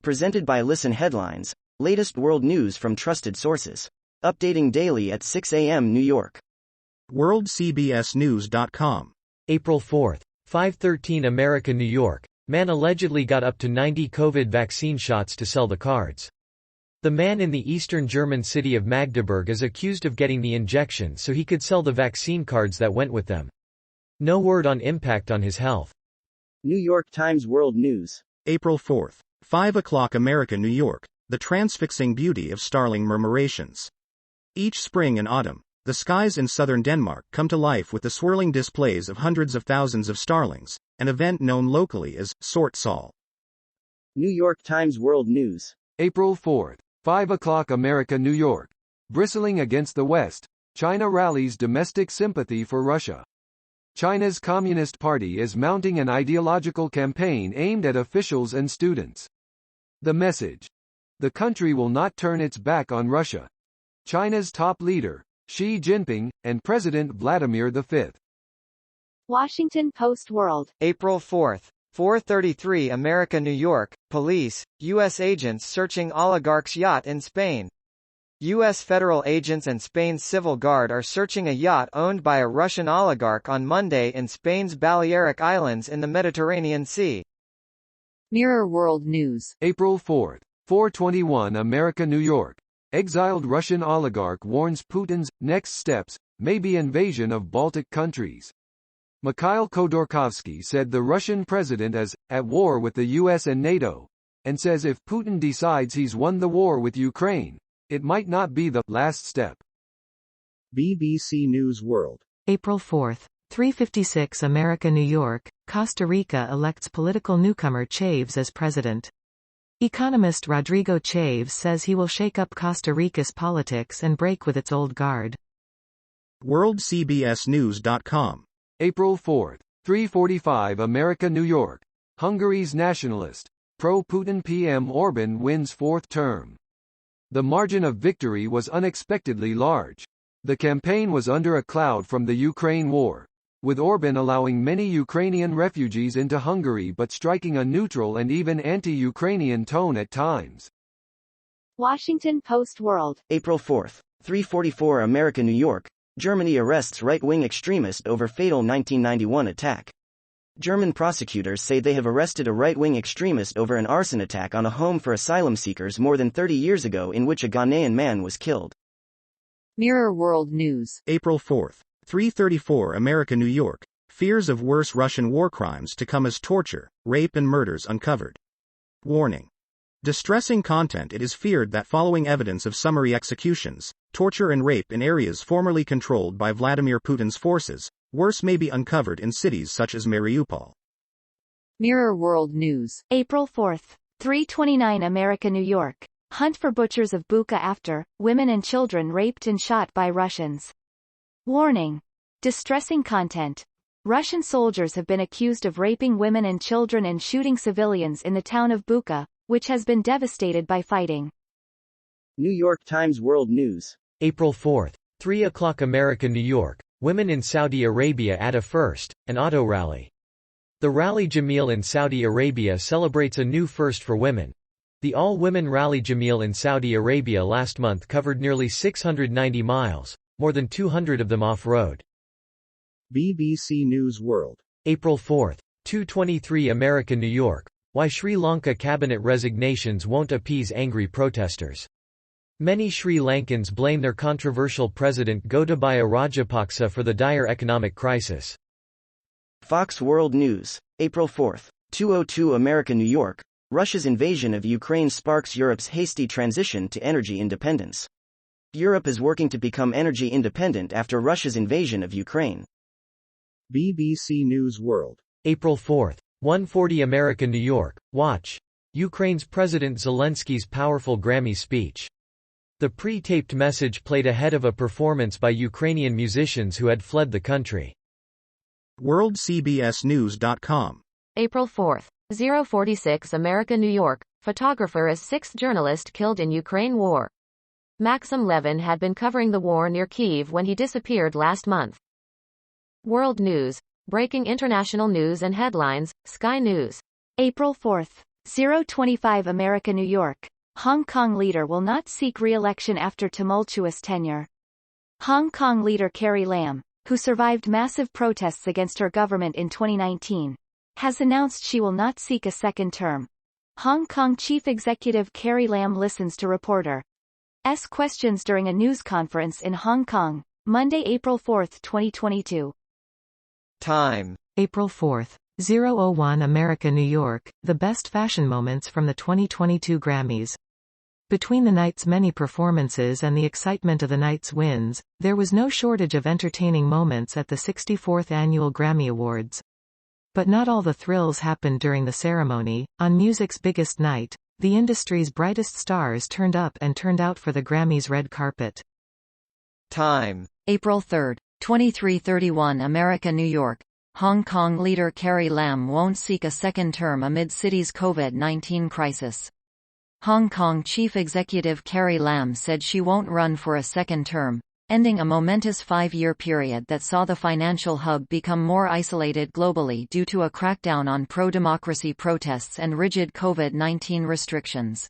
Presented by Listen Headlines, latest world news from trusted sources. Updating daily at 6 a.m. New York. WorldCBSNews.com. April 4, 5:13 America, New York. Man allegedly got up to 90 COVID vaccine shots to sell the cards. The man in the eastern German city of Magdeburg is accused of getting the injection so he could sell the vaccine cards that went with them. No word on impact on his health. New York Times World News. April 4, 5 o'clock America, New York. The transfixing beauty of Starling Murmurations. Each spring and autumn, the skies in southern Denmark come to life with the swirling displays of hundreds of thousands of starlings, an event known locally as Sort Sol. New York Times World News. April 4, 5 o'clock America, New York. Bristling against the West, China rallies domestic sympathy for Russia. China's Communist Party is mounting an ideological campaign aimed at officials and students. The message: the country will not turn its back on Russia. China's top leader, Xi Jinping, and President Vladimir V. Washington Post World. April 4, 4:33 America, New York. Police, U.S. agents searching oligarch's yacht in Spain. U.S. federal agents and Spain's civil guard are searching a yacht owned by a Russian oligarch on Monday in Spain's Balearic Islands in the Mediterranean Sea. Mirror World News. April 4, 4:21 America, New York. Exiled Russian oligarch warns Putin's next steps may be invasion of Baltic countries. Mikhail Khodorkovsky said the Russian president is at war with the US and NATO, and says if Putin decides he's won the war with Ukraine, it might not be the last step. BBC News World. April 4, 3:56 America, New York. Costa Rica elects political newcomer Chaves as president. Economist Rodrigo Chaves says he will shake up Costa Rica's politics and break with its old guard. WorldCBSNews.com. April 4, 3:45 America, New York. Hungary's nationalist, pro-Putin PM Orbán wins fourth term. The margin of victory was unexpectedly large. The campaign was under a cloud from the Ukraine war, with Orbán allowing many Ukrainian refugees into Hungary but striking a neutral and even anti-Ukrainian tone at times. Washington Post World. April 4, 3:44 America, New York. Germany arrests right-wing extremist over fatal 1991 attack. German prosecutors say they have arrested a right-wing extremist over an arson attack on a home for asylum seekers more than 30 years ago in which a Ghanaian man was killed. Mirror World News. April 4, 3:34 America, New York. Fears of worse Russian war crimes to come as torture, rape and murders uncovered. Warning. Distressing content. It is feared that following evidence of summary executions, torture and rape in areas formerly controlled by Vladimir Putin's forces, worse may be uncovered in cities such as Mariupol. Mirror World News. April 4, 3:29 America, New York. Hunt for butchers of Bucha after women and children raped and shot by Russians. Warning. Distressing content. Russian soldiers have been accused of raping women and children and shooting civilians in the town of Bucha, which has been devastated by fighting. New York Times World News. April 4, 3 o'clock America, New York. Women in Saudi Arabia at a first, an auto rally. The Rally Jameel in Saudi Arabia celebrates a new first for women. The all-women Rally Jameel in Saudi Arabia last month covered nearly 690 miles, more than 200 of them off-road. BBC News World. April 4, 2:23 America, New York. Why Sri Lanka cabinet resignations won't appease angry protesters. Many Sri Lankans blame their controversial president Gotabaya Rajapaksa for the dire economic crisis. Fox World News. April 4, 2:02 America, New York. Russia's invasion of Ukraine sparks Europe's hasty transition to energy independence. Europe is working to become energy independent after Russia's invasion of Ukraine. BBC News World. April 4, 1:40 America, New York. Watch. Ukraine's President Zelensky's powerful Grammy speech. The pre-taped message played ahead of a performance by Ukrainian musicians who had fled the country. WorldCBSNews.com. April 4, 0:46 America, New York. Photographer is sixth journalist killed in Ukraine war. Maxim Levin had been covering the war near Kyiv when he disappeared last month. World News. Breaking international news and headlines. Sky News. April 4, 025 America New York. Hong Kong leader will not seek re-election after tumultuous tenure. Hong Kong leader Carrie Lam, who survived massive protests against her government in 2019, has announced she will not seek a second term. Hong Kong Chief Executive Carrie Lam listens to reporters' questions during a news conference in Hong Kong, Monday, April 4, 2022. Time. April 4. 001 America New York, the best fashion moments from the 2022 Grammys. Between the night's many performances and the excitement of the night's wins, there was no shortage of entertaining moments at the 64th Annual Grammy Awards. But not all the thrills happened during the ceremony. On music's biggest night, the industry's brightest stars turned up and turned out for the Grammys' red carpet. Time. April 3, 2331 America New York. Hong Kong leader Carrie Lam won't seek a second term amid city's COVID-19 crisis. Hong Kong Chief Executive Carrie Lam said she won't run for a second term, ending a momentous 5-year period that saw the financial hub become more isolated globally due to a crackdown on pro-democracy protests and rigid COVID-19 restrictions.